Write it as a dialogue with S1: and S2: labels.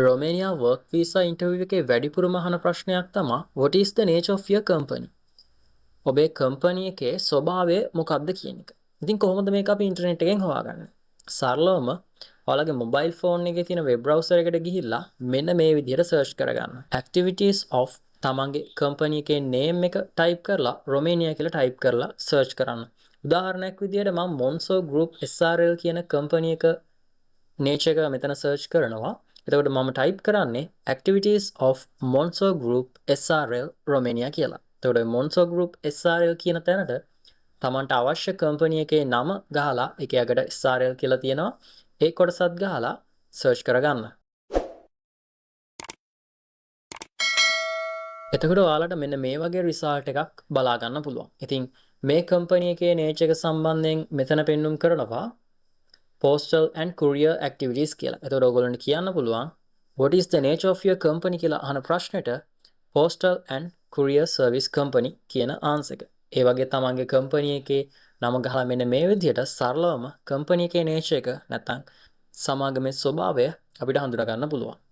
S1: රොමේනියා work visa interview එකේ වැඩිපුරම අහන ප්‍රශ්නයක් තමයි what is the nature of your company? ඔබේ කම්පැනි එකේ ස්වභාවය මොකක්ද කියන එක. ඉතින් කොහොමද මේක අපි ඉන්ටර්නෙට් එකෙන් හොයාගන්නේ? සරලවම ඔයාලගේ මොබයිල් ෆෝන් එකේ තියෙන වෙබ් බ්‍රවුසර් එකට ගිහිල්ලා මෙන්න මේ විදිහට සර්ච් කරගන්න. activities of තමන්ගේ කම්පැනි එකේ name එක ටයිප් කරලා රොමේනියා කියලා ටයිප් කරලා සර්ච් කරන්න. උදාහරණයක් විදිහට මම Monzo Group SRL කියන කම්පැනි එක nature එක මෙතන සර්ච් කරනවා. එතකොට මම ටයිප් කරන්නේ activities of Monzo Group SRL Romania කියලා. එතකොට Monzo Group SRL කියන තැනට තමන්ට අවශ්‍ය කම්පැනි එකේ නම ගහලා ඒකේ අගට SRL කියලා තියෙනවා. ඒ කොටසත් ගහලා සර්ච් කරගන්න. එතකොට ඔයාලට මෙන්න මේ වගේ රිසල්ට් එකක් බලා ගන්න පුළුවන්. ඉතින් මේ කම්පැනි එකේ nature එක සම්බන්ධයෙන් මෙතන පෙන්눔 කරනවා postal and courier activities කියලා. එතකොට ඔයගොල්ලන්ට කියන්න පුළුවන් what is the nature of your company කියලා අහන ප්‍රශ්නෙට postal and courier service company කියන answer එක. ඒ වගේ තමන්ගේ කම්පැනි එකේ නම ගහලා මෙන්න මේ විදිහට සරලවම කම්පැනි එකේ nature එක නැත්නම් සමාගමේ ස්වභාවය අපිට හඳුනා ගන්න පුළුවන්.